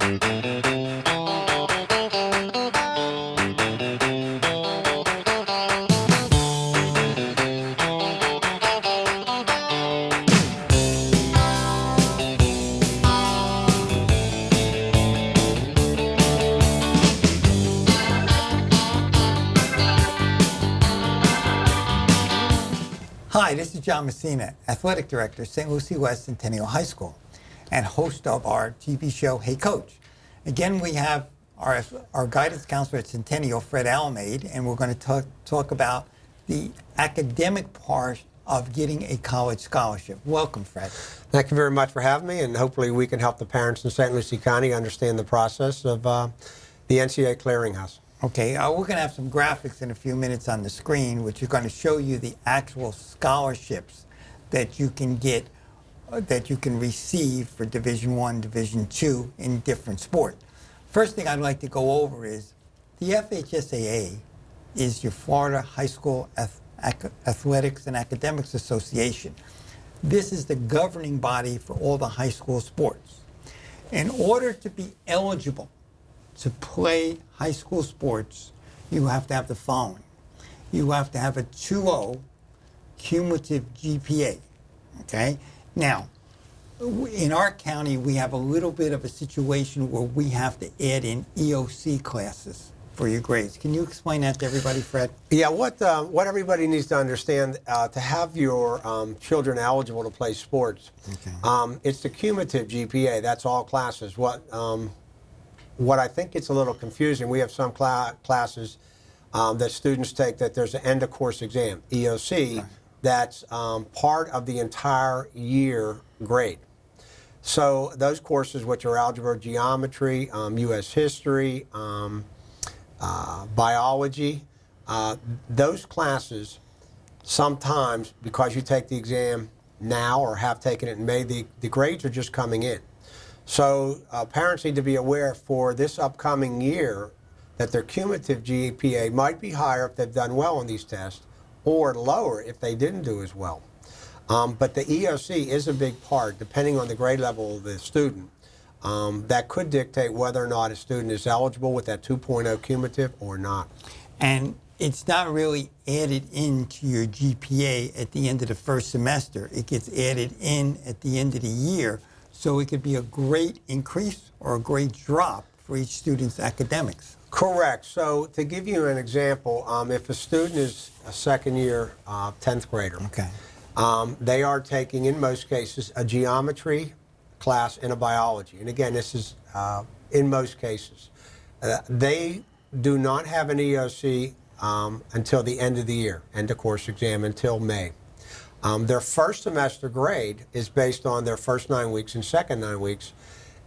Hi, this is John Messina, Athletic Director, St. Lucie West Centennial High School, and host of our TV show, Hey Coach. Again, we have our guidance counselor at Centennial, Fred Almade, and we're going to talk about the academic part of getting a college scholarship. Welcome, Fred. Thank you very much for having me, and hopefully we can help the parents in St. Lucie County understand the process of the NCAA clearinghouse. Okay, we're going to have some graphics in a few minutes on the screen, which are going to show you the actual scholarships that you can get, that you can receive for Division I, Division II in different sports. First thing I'd like to go over is the FHSAA is your Florida High School Athletics and Academics Association. This is the governing body for all the high school sports. In order to be eligible to play high school sports, you have to have the following. You have to have a 2.0 cumulative GPA, okay? Now, in our county, we have a little bit of a situation where we have to add in EOC classes for your grades. Can you explain that to everybody, Fred? Yeah, what everybody needs to understand, to have your children eligible to play sports, okay, it's the cumulative GPA. That's all classes. What I think gets a little confusing, we have some classes that students take that there's an end-of-course exam, EOC, right, that's part of the entire year grade. So those courses, which are algebra, geometry, U.S. history, biology, those classes, sometimes, because you take the exam now or have taken it in May, the grades are just coming in. So parents need to be aware for this upcoming year that their cumulative GPA might be higher if they've done well on these tests, or lower if they didn't do as well. But the EOC is a big part, depending on the grade level of the student, that could dictate whether or not a student is eligible with that 2.0 cumulative or not. And it's not really added into your GPA at the end of the first semester. It gets added in at the end of the year. So it could be a great increase or a great drop for each student's academics. Correct. So to give you an example, if a student is a second-year 10th grader, okay, they are taking, in most cases, a geometry class and a biology. And again, this is in most cases. They do not have an EOC until the end of the year, end-of-course exam, until May. Their first semester grade is based on their first 9 weeks and second 9 weeks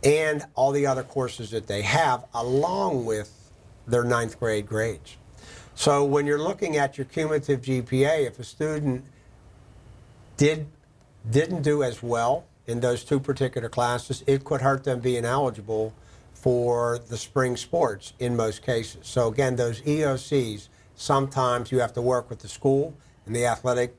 and all the other courses that they have, along with their 9th grade grades. So when you're looking at your cumulative GPA, if a student didn't do as well in those two particular classes, it could hurt them being eligible for the spring sports in most cases. So again, those EOCs, sometimes you have to work with the school and the athletic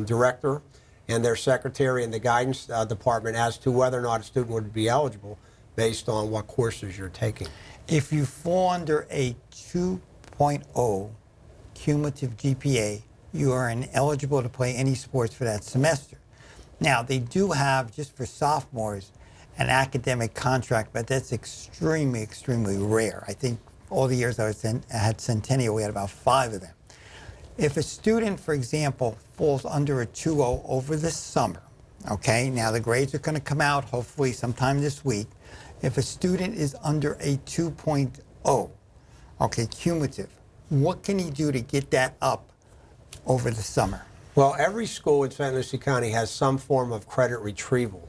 director and their secretary and the guidance department as to whether or not a student would be eligible based on what courses you're taking. If you fall under a 2.0 cumulative GPA, you are ineligible to play any sports for that semester. Now, they do have, just for sophomores, an academic contract, but that's extremely, extremely rare. I think all the years I was at Centennial, we had about 5 of them. If a student, for example, falls under a 2.0 over the summer, okay, now the grades are going to come out hopefully sometime this week. If a student is under a 2.0, okay, cumulative, what can he do to get that up over the summer? Well, every school in St. Lucie County has some form of credit retrieval.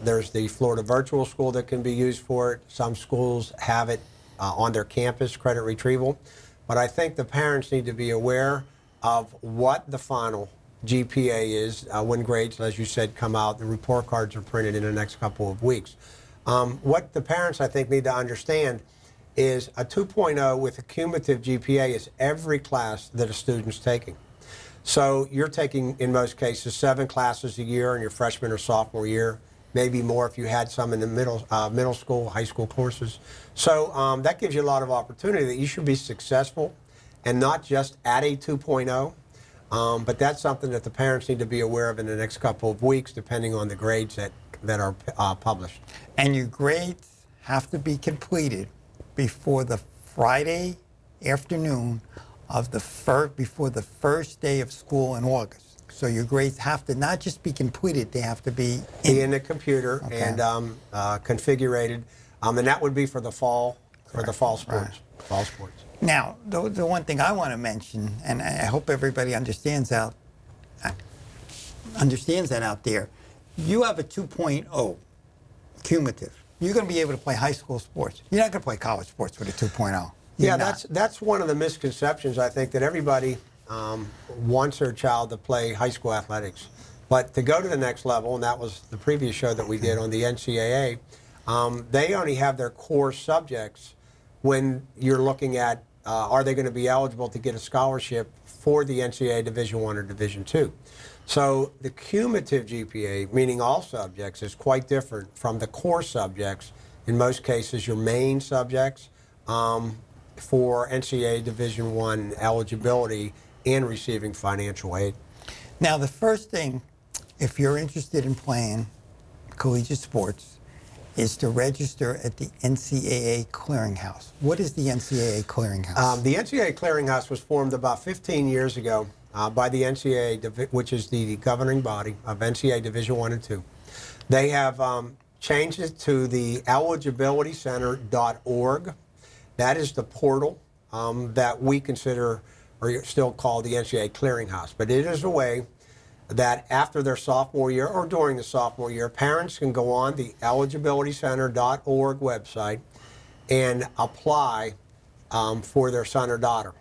There's the Florida Virtual School that can be used for it. Some schools have it on their campus, credit retrieval. But I think the parents need to be aware of what the final GPA is when grades, as you said, come out. The report cards are printed in the next couple of weeks. What the parents, I think, need to understand is a 2.0 with a cumulative GPA is every class that a student's taking. So you're taking, in most cases, 7 classes a year in your freshman or sophomore year. maybe more if you had some in the middle school, high school courses. So that gives you a lot of opportunity that you should be successful and not just at a 2.0. But that's something that the parents need to be aware of in the next couple of weeks, depending on the grades that are published. And your grades have to be completed before the Friday afternoon of before the first day of school in August. So your grades have to not just be completed; they have to be in the computer and configured, and that would be for the fall sports. Right. Fall sports. Now, the one thing I want to mention, and I hope everybody understands that out there, you have a 2.0 cumulative. You're going to be able to play high school sports. You're not going to play college sports with a 2.0. Yeah, that's one of the misconceptions, I think, that everybody wants their child to play high school athletics. But to go to the next level, and that was the previous show that we did on the NCAA, they only have their core subjects when you're looking at are they going to be eligible to get a scholarship for the NCAA Division I or Division II. So the cumulative GPA, meaning all subjects, is quite different from the core subjects, in most cases your main subjects, for NCAA Division I eligibility and receiving financial aid. Now, the first thing, if you're interested in playing collegiate sports, is to register at the NCAA Clearinghouse. What is the NCAA Clearinghouse? The NCAA Clearinghouse was formed about 15 years ago by the NCAA, which is the governing body of NCAA Division I and II. They have changed it to the eligibilitycenter.org. That is the portal that we consider, or still call, the NCAA Clearinghouse. But it is a way that after their sophomore year or during the sophomore year, parents can go on the eligibilitycenter.org website and apply for their son or daughter.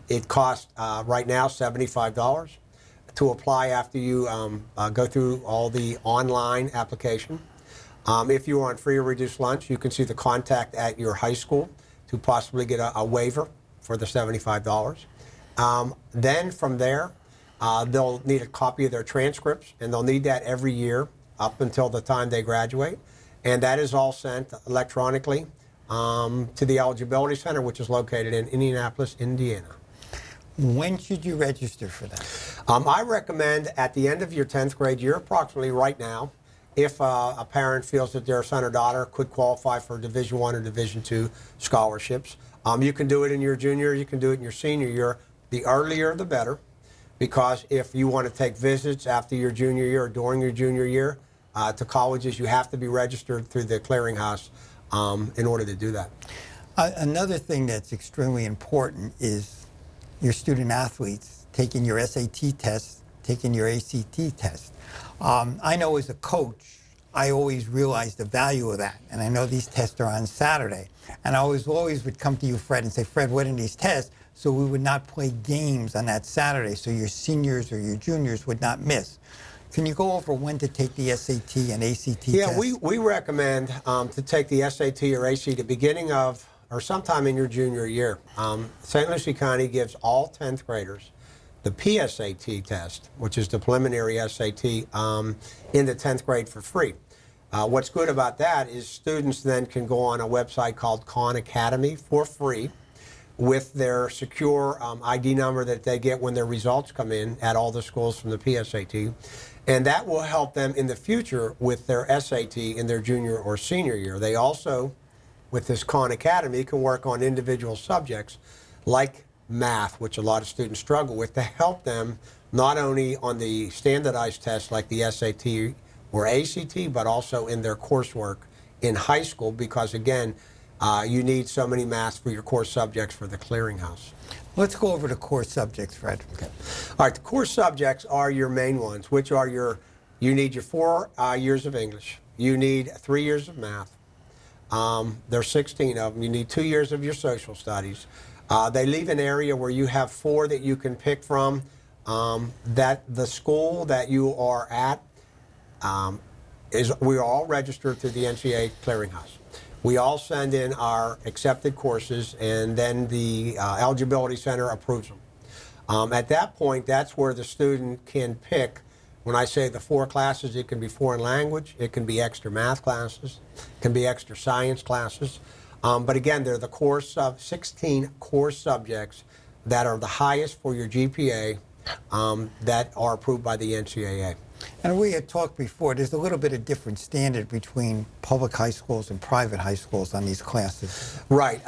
It costs right now $75 to apply after you go through all the online application. If you are on free or reduced lunch, you can see the contact at your high school to possibly get a waiver for the $75. Then from there, they'll need a copy of their transcripts, and they'll need that every year up until the time they graduate. And that is all sent electronically to the Eligibility Center, which is located in Indianapolis, Indiana. When should you register for that? I recommend at the end of your 10th grade year, approximately right now, if a parent feels that their son or daughter could qualify for Division I or Division II scholarships. You can do it in your junior, you can do it in your senior year. The earlier, the better. Because if you want to take visits after your junior year or during your junior year to colleges, you have to be registered through the clearinghouse in order to do that. Another thing that's extremely important is your student athletes taking your SAT test, taking your ACT test. I know as a coach, I always realized the value of that. And I know these tests are on Saturday. And I always would come to you, Fred, and say, Fred, what are these tests? So we would not play games on that Saturday, so your seniors or your juniors would not miss. Can you go over when to take the SAT and ACT test? Yeah, we recommend to take the SAT or ACT at the beginning of, or sometime in your junior year. St. Lucie County gives all 10th graders the PSAT test, which is the preliminary SAT, in the 10th grade for free. What's good about that is students then can go on a website called Khan Academy for free with their secure ID number that they get when their results come in at all the schools from the PSAT. And that will help them in the future with their SAT in their junior or senior year. They also, with this Khan Academy, can work on individual subjects like math, which a lot of students struggle with, to help them not only on the standardized tests like the SAT or ACT, but also in their coursework in high school, because again, you need so many maths for your core subjects for the clearinghouse. Let's go over the core subjects, Fred. Okay. All right, the core subjects are your main ones, which are you need your 4 years of English. You need 3 years of math. There's 16 of them. You need 2 years of your social studies. They leave an area where you have 4 that you can pick from. That the school that you are at we are all registered through the NCAA Clearinghouse. We all send in our accepted courses, and then the Eligibility Center approves them. At that point, that's where the student can pick When I say the 4 classes, it can be foreign language, it can be extra math classes, it can be extra science classes. But again, they're the 16 core subjects that are the highest for your GPA that are approved by the NCAA. And we had talked before, there's a little bit of different standard between public high schools and private high schools on these classes. Right.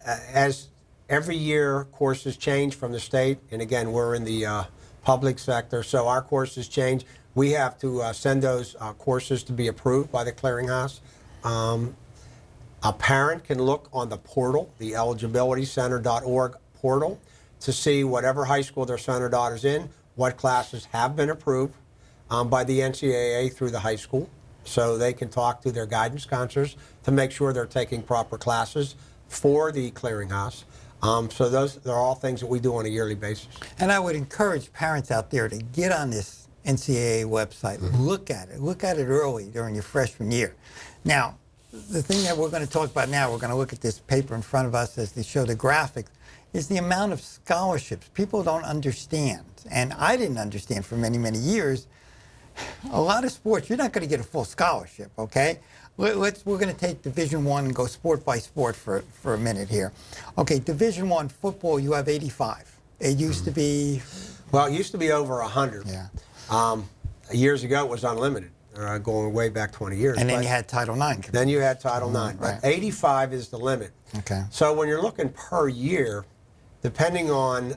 As every year courses change from the state, and again, we're in the public sector, so our courses change. We have to send those courses to be approved by the clearinghouse. A parent can look on the portal, the eligibilitycenter.org portal, to see whatever high school their son or daughter's in, what classes have been approved by the NCAA through the high school, so they can talk to their guidance counselors to make sure they're taking proper classes for the clearinghouse. So those are all things that we do on a yearly basis. And I would encourage parents out there to get on this NCAA website, look at it early during your freshman year. Now, the thing that we're going to talk about now, we're going to look at this paper in front of us as they show the graphics, is the amount of scholarships. People don't understand, and I didn't understand for many, many years. A lot of sports, you're not going to get a full scholarship, okay? We're going to take Division I and go sport by sport for a minute here. Okay, Division I football, you have 85. It used to be... Well, it used to be over 100. Yeah. Years ago, it was unlimited, going way back 20 years. And then you had Title IX. Then you had Title IX. Right. But 85 is the limit. Okay. So when you're looking per year, depending on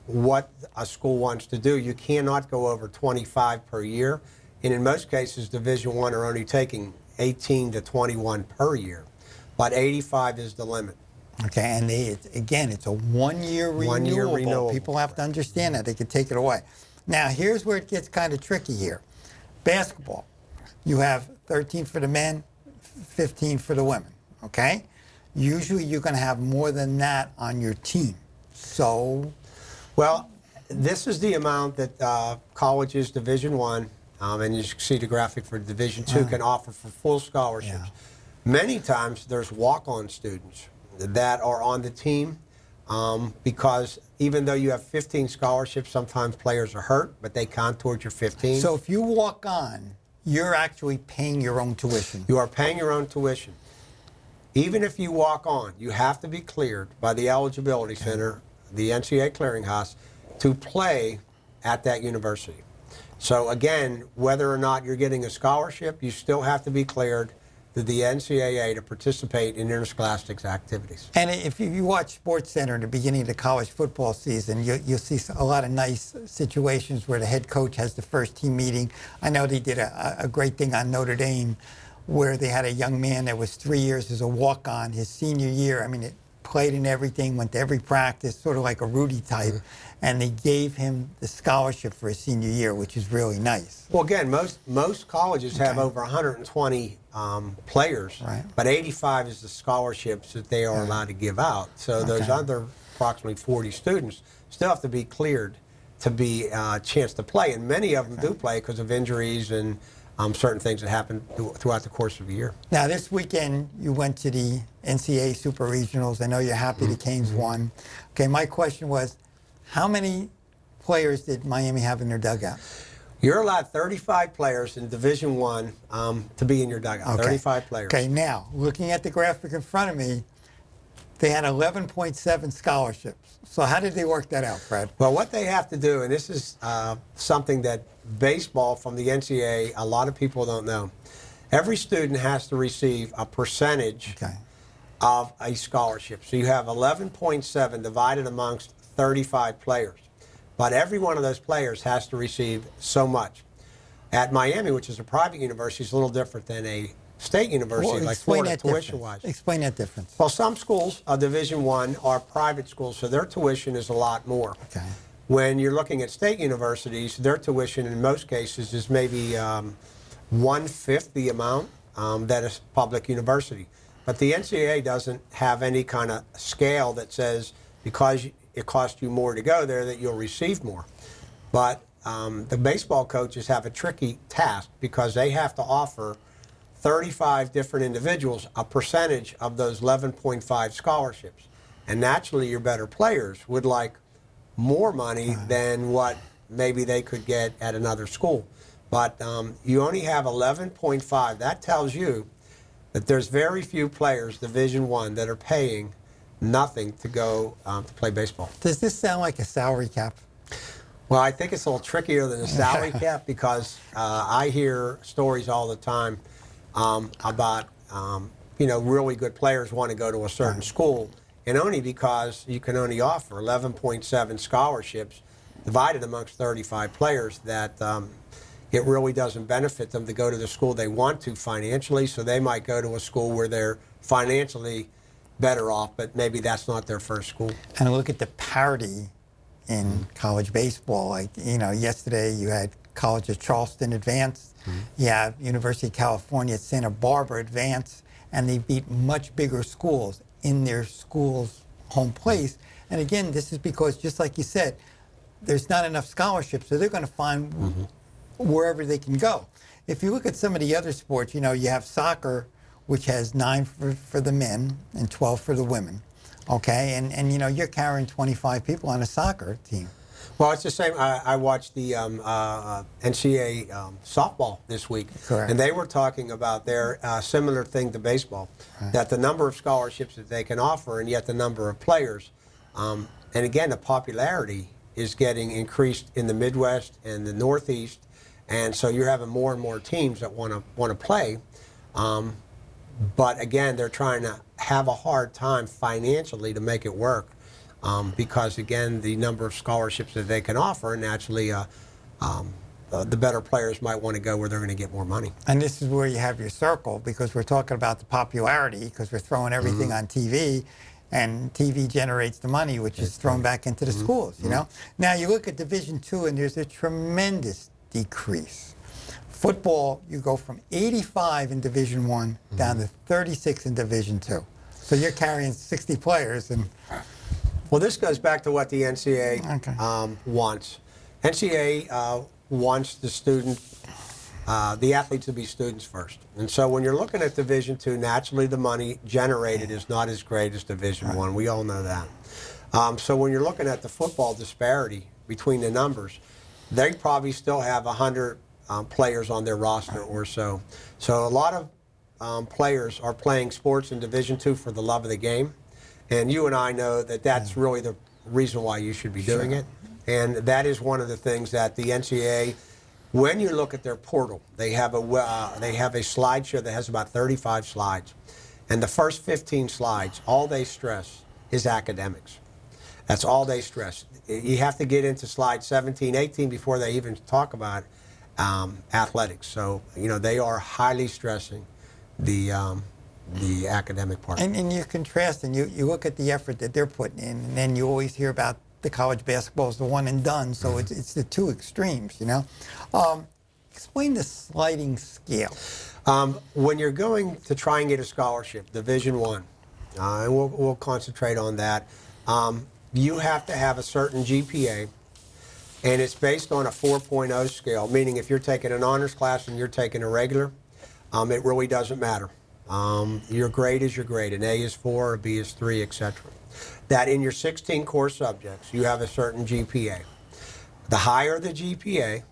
what a school wants to do, you cannot go over 25 per year. And in most cases, Division I are only taking 18 to 21 per year. But 85 is the limit. Okay, and again, it's a one-year renewable. People have to understand that. They can take it away. Now, here's where it gets kind of tricky here. Basketball, you have 13 for the men, 15 for the women, okay? Usually you're going to have more than that on your team. So, well, this is the amount that colleges, Division I, and you see the graphic for Division II, can offer for full scholarships. Yeah. Many times there's walk-on students that are on the team because even though you have 15 scholarships, sometimes players are hurt, but they count towards your 15. So if you walk on, you're actually paying your own tuition. You are paying your own tuition. Even if you walk on, you have to be cleared by the Eligibility Center, the NCAA clearinghouse, to play at that university. So again, whether or not you're getting a scholarship, you still have to be cleared to the NCAA to participate in interscholastic activities. And if you watch SportsCenter in the beginning of the college football season, you'll see a lot of nice situations where the head coach has the first team meeting. I know they did a great thing on Notre Dame where they had a young man that was 3 years as a walk-on his senior year. I mean, it played in everything, went to every practice, sort of like a Rudy type, and they gave him the scholarship for his senior year, which is really nice. Well, again, most colleges have over 120 players, right, but 85 is the scholarships that they are allowed to give out. So those other approximately 40 students still have to be cleared to be a chance to play, and many of them do play because of injuries and certain things that happen throughout the course of a year. Now, this weekend, you went to the NCAA Super Regionals. I know you're happy the Canes won. Okay, my question was, how many players did Miami have in their dugout? You're allowed 35 players in Division I to be in your dugout, 35 players. Okay, now, looking at the graphic in front of me, they had 11.7 scholarships. So how did they work that out, Fred? Well, what they have to do, and this is something that baseball from the NCAA, a lot of people don't know. Every student has to receive a percentage of a scholarship. So you have 11.7 divided amongst 35 players. But every one of those players has to receive so much. At Miami, which is a private university, is a little different than a state university like Florida, tuition-wise. Explain that difference. Well, some schools, Division I, are private schools, so their tuition is a lot more. Okay. When you're looking at state universities, their tuition in most cases is maybe 1/5 the amount that a public university. But the NCAA doesn't have any kind of scale that says because it costs you more to go there that you'll receive more. But the baseball coaches have a tricky task because they have to offer 35 different individuals a percentage of those 11.5 scholarships. And naturally, your better players would like more money than what maybe they could get at another school. But you only have 11.5. That tells you that there's very few players, Division I, that are paying nothing to go to play baseball. Does this sound like a salary cap? Well, I think it's a little trickier than a salary cap because I hear stories all the time about really good players want to go to a certain school, and only because you can only offer 11.7 scholarships divided amongst 35 players that it really doesn't benefit them to go to the school they want to financially, so they might go to a school where they're financially better off, but maybe that's not their first school. And look at the parity in college baseball. Like, yesterday you had College of Charleston advance, you have University of California at Santa Barbara advance, and they beat much bigger schools in their school's home place. And again, this is because, just like you said, there's not enough scholarships, so they're going to find wherever they can go. If you look at some of the other sports, you have soccer, which has 9 for the men and 12 for the women. Okay, and you're carrying 25 people on a soccer team. Well, it's the same. I watched the NCAA softball this week, Correct. And they were talking about their similar thing to baseball, that the number of scholarships that they can offer, and yet the number of players, and again, the popularity is getting increased in the Midwest and the Northeast, and so you're having more and more teams that want to play. But again, they're trying to have a hard time financially to make it work because, again, the number of scholarships that they can offer, and naturally the better players might want to go where they're going to get more money. And this is where you have your circle, because we're talking about the popularity, because we're throwing everything on TV, and TV generates the money, which is thrown back into the schools, Now, you look at Division II, and there's a tremendous decrease. Football, you go from 85 in Division I down to 36 in Division II. So you're carrying 60 players. And well, this goes back to what the NCAA wants. NCAA wants the athletes to be students first. And so when you're looking at Division II, naturally the money generated is not as great as Division I. We all know that. So when you're looking at the football disparity between the numbers, they probably still have 100 players on their roster or so. So a lot of players are playing sports in Division II for the love of the game. And you and I know that that's really the reason why you should be doing it. And that is one of the things that the NCAA, when you look at their portal, they have a slideshow that has about 35 slides. And the first 15 slides, all they stress is academics. That's all they stress. You have to get into slide 17, 18 before they even talk about athletics. So, they are highly stressing the academic part. And you contrast, and you look at the effort that they're putting in, and then you always hear about the college basketball is the one and done, so it's the two extremes, Explain the sliding scale. When you're going to try and get a scholarship, Division I, and we'll concentrate on that, you have to have a certain GPA, and it's based on a 4.0 scale, meaning if you're taking an honors class and you're taking a regular, it really doesn't matter. Your grade is your grade. An A is 4, a B is 3, etc. That in your 16 core subjects, you have a certain GPA. The higher the GPA,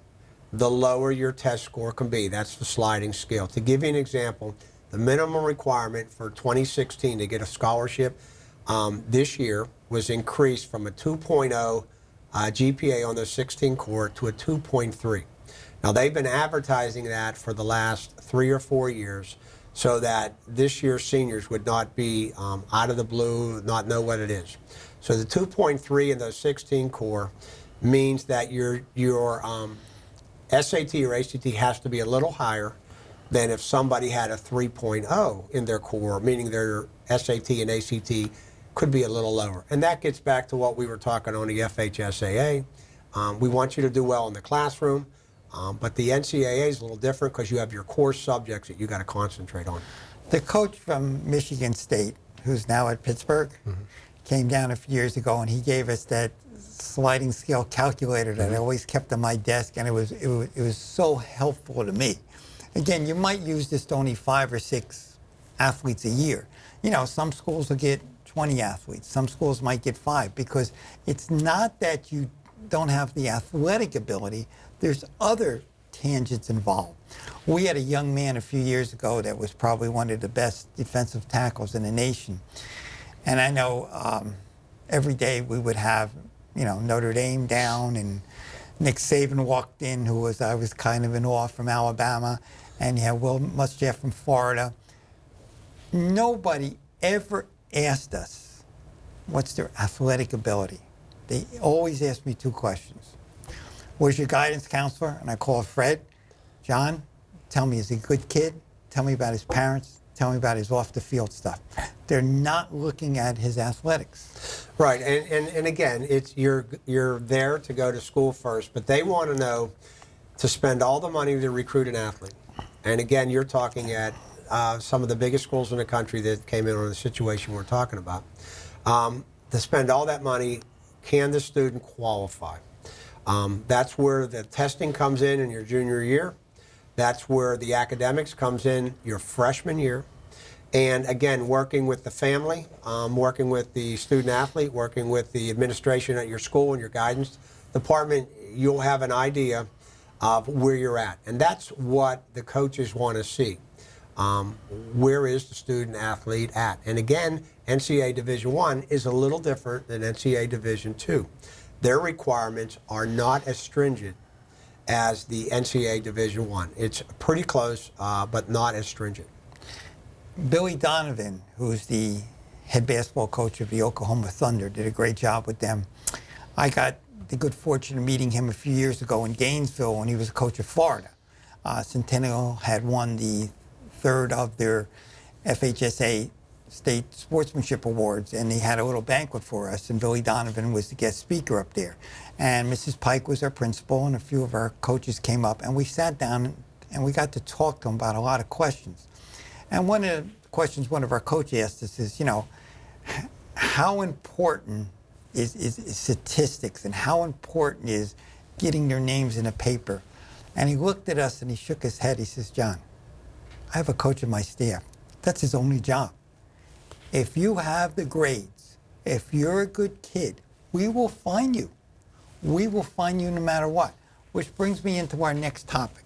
the lower your test score can be. That's the sliding scale. To give you an example, the minimum requirement for 2016 to get a scholarship this year was increased from a 2.0 GPA on the 16 core to a 2.3. Now, they've been advertising that for the last 3 or 4 years so that this year's seniors would not be out of the blue, not know what it is. So the 2.3 in those 16 core means that your SAT or ACT has to be a little higher than if somebody had a 3.0 in their core, meaning their SAT and ACT could be a little lower. And that gets back to what we were talking on the FHSAA. We want you to do well in the classroom, but the NCAA is a little different because you have your core subjects that you got to concentrate on. The coach from Michigan State, who's now at Pittsburgh, came down a few years ago, and he gave us that sliding scale calculator that I always kept on my desk, and it was so helpful to me. Again, you might use this to only 5 or 6 athletes a year. Some schools will get 20 athletes. Some schools might get 5, because it's not that you don't have the athletic ability, there's other tangents involved. We had a young man a few years ago that was probably one of the best defensive tackles in the nation. And I know every day we would have, Notre Dame down, and Nick Saban walked in, I was kind of in awe, from Alabama, and you had Will Muschamp from Florida. Nobody ever asked us what's their athletic ability. They always asked me two questions. Where's your guidance counselor? And I call Fred. John, tell me, is he a good kid? Tell me about his parents. Tell me about his off-the-field stuff. They're not looking at his athletics. Right, and again, it's you're there to go to school first, but they want to know to spend all the money to recruit an athlete. And again, you're talking at some of the biggest schools in the country that came in on the situation we're talking about. To spend all that money, can the student qualify? That's where the testing comes in your junior year. That's where the academics comes in your freshman year. And again, working with the family, working with the student athlete, working with the administration at your school and your guidance department, you'll have an idea of where you're at. And that's what the coaches want to see. Where is the student athlete at? And again, NCAA Division I is a little different than NCAA Division II. Their requirements are not as stringent as the NCAA Division I. It's pretty close, but not as stringent. Billy Donovan, who's the head basketball coach of the Oklahoma Thunder, did a great job with them. I got the good fortune of meeting him a few years ago in Gainesville when he was a coach of Florida. Centennial had won the third of their FHSA State Sportsmanship Awards, and he had a little banquet for us, and Billy Donovan was the guest speaker up there. And Mrs. Pike was our principal, and a few of our coaches came up, and we sat down and we got to talk to him about a lot of questions. And one of the questions one of our coaches asked us is, how important is statistics, and how important is getting their names in a paper? And he looked at us and he shook his head. He says, John, I have a coach on my staff. That's his only job. If you have the grades, if you're a good kid, we will find you. We will find you no matter what. Which brings me into our next topic.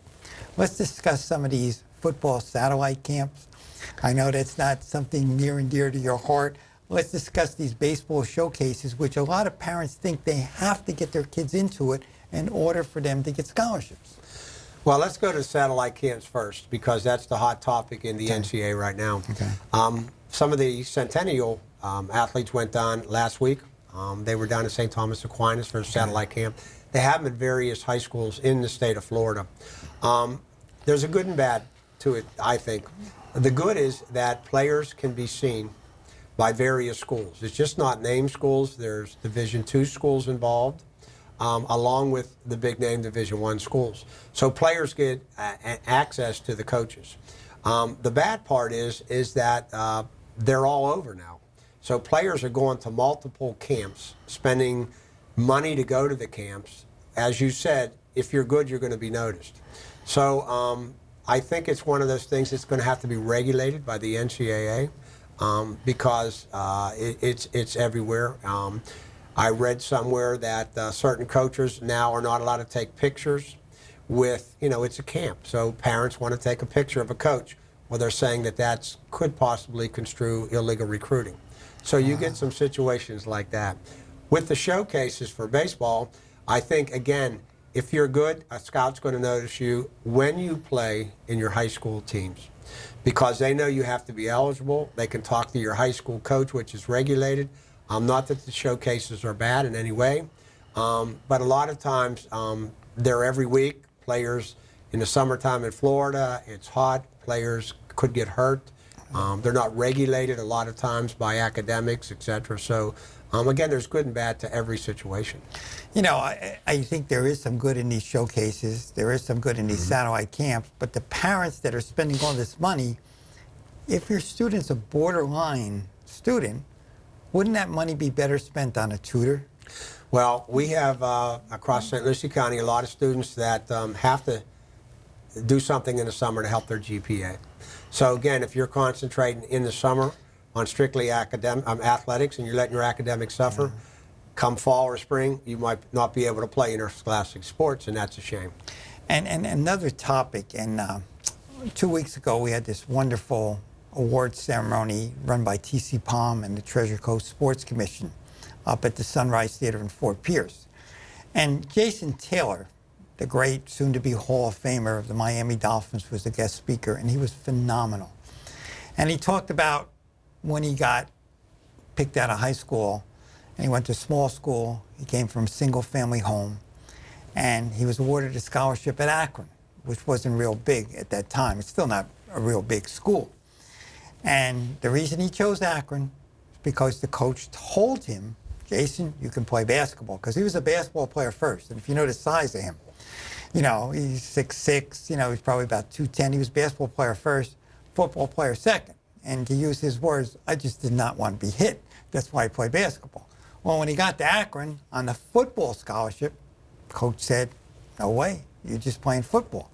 Let's discuss some of these football satellite camps. I know that's not something near and dear to your heart. Let's discuss these baseball showcases, which a lot of parents think they have to get their kids into it in order for them to get scholarships. Well, let's go to satellite camps first, because that's the hot topic in the NCAA right now. Okay. Some of the Centennial athletes went down last week. They were down at St. Thomas Aquinas for a satellite camp. They have them at various high schools in the state of Florida. There's a good and bad to it, I think. The good is that players can be seen by various schools. It's just not name schools. There's Division II schools involved, along with the big name Division I schools. So players get access to the coaches. The bad part is that they're all over now. So players are going to multiple camps, spending money to go to the camps. As you said, if you're good, you're going to be noticed. So I think it's one of those things that's going to have to be regulated by the NCAA, because it's everywhere. I read somewhere that certain coaches now are not allowed to take pictures with, it's a camp. So parents want to take a picture of a coach. Well, they're saying that could possibly construe illegal recruiting. So you get some situations like that. With the showcases for baseball, I think, again, if you're good, a scout's going to notice you when you play in your high school teams, because they know you have to be eligible. They can talk to your high school coach, which is regulated. Not that the showcases are bad in any way, but a lot of times they're every week. Players in the summertime in Florida, it's hot. Players could get hurt. They're not regulated a lot of times by academics, etc. So again, there's good and bad to every situation. I think there is some good in these showcases. There is some good in these satellite camps. But the parents that are spending all this money, if your student's a borderline student, wouldn't that money be better spent on a tutor? Well, we have across St. Lucie County a lot of students that have to do something in the summer to help their GPA. So again, if you're concentrating in the summer on strictly athletics and you're letting your academics suffer, come fall or spring, you might not be able to play interscholastic sports, and that's a shame. And another topic, and 2 weeks ago we had this wonderful award ceremony run by T.C. Palm and the Treasure Coast Sports Commission up at the Sunrise Theater in Fort Pierce. And Jason Taylor, the great soon-to-be Hall of Famer of the Miami Dolphins, was the guest speaker, and he was phenomenal. And he talked about when he got picked out of high school, and he went to small school. He came from a single-family home, and he was awarded a scholarship at Akron, which wasn't real big at that time. It's still not a real big school. And the reason he chose Akron is because the coach told him, Jason, you can play basketball, because he was a basketball player first. And if you know the size of him, you know, he's 6'6", you know, he's probably about 210. He was a basketball player first, football player second. And to use his words, I just did not want to be hit. That's why I played basketball. Well, when he got to Akron on the football scholarship, coach said, no way, you're just playing football.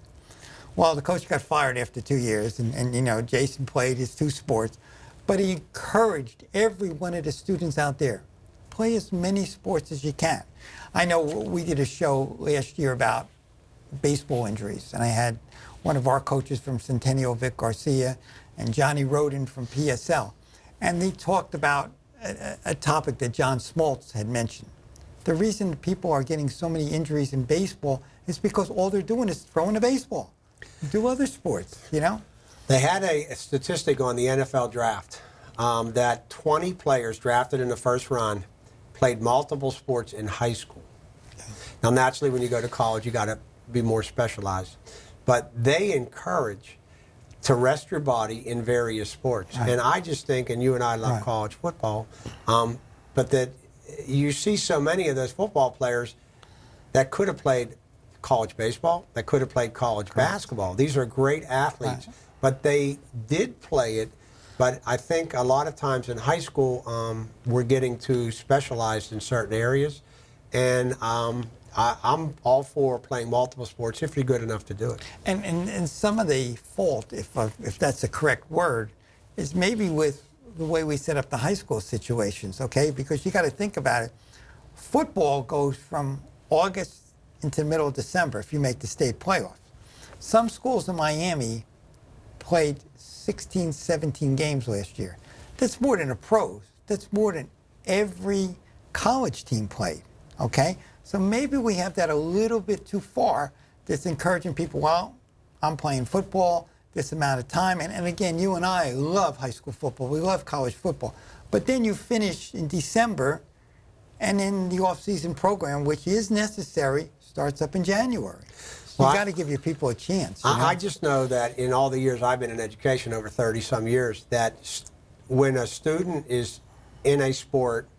Well, the coach got fired after 2 years, and you know, Jason played his 2 sports, but he encouraged every one of the students out there, play as many sports as you can. I know we did a show last year about baseball injuries, and I had one of our coaches from Centennial, Vic Garcia, and Johnny Roden from PSL, and they talked about a topic that John Smoltz had mentioned. The reason people are getting so many injuries in baseball is because all they're doing is throwing a baseball. Do other sports, you know? They had a statistic on the NFL draft that 20 players drafted in the first round played multiple sports in high school. Now, naturally, when you go to college, you got to be more specialized. But they encourage to rest your body in various sports. Right. And I just think, and you and I love college football, but that you see so many of those football players that could have played college baseball, that could have played college basketball. These are great athletes, but they did play it. But I think a lot of times in high school, we're getting too specialized in certain areas. And I'm all for playing multiple sports if you're good enough to do it. And some of the fault, if that's the correct word, is maybe with the way we set up the high school situations, okay? Because you got to think about it. Football goes from August into the middle of December if you make the state playoffs. Some schools in Miami played 16, 17 games last year. That's more than the pros. That's more than every college team played, okay? So maybe we have that a little bit too far. That's encouraging people, well, I'm playing football this amount of time. And again, you and I love high school football. We love college football. But then you finish in December, and then the off-season program, which is necessary, starts up in January. So you got to give your people a chance. You know? I just know that in all the years I've been in education, over 30-some years, that when a student is in a sport,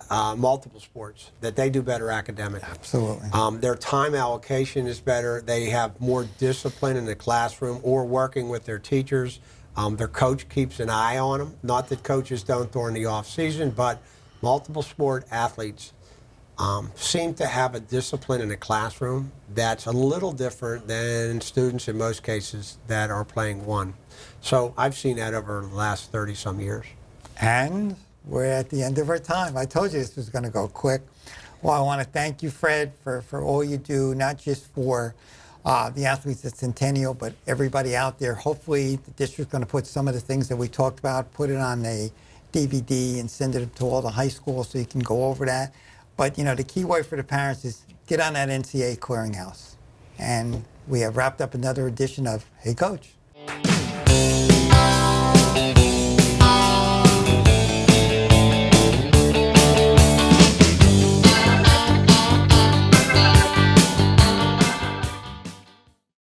multiple sports, that they do better academically. Absolutely. Their time allocation is better. They have more discipline in the classroom or working with their teachers. Their coach keeps an eye on them. Not that coaches don't during the off season, but multiple sport athletes seem to have a discipline in the classroom that's a little different than students in most cases that are playing one. So I've seen that over the last 30-some years. And we're at the end of our time. I told you this was going to go quick. Well, I want to thank you, Fred, for all you do, not just for the athletes at Centennial, but everybody out there. Hopefully, the district's going to put some of the things that we talked about, put it on a DVD and send it to all the high schools so you can go over that. But, you know, the key word for the parents is get on that NCAA clearinghouse. And we have wrapped up another edition of Hey Coach.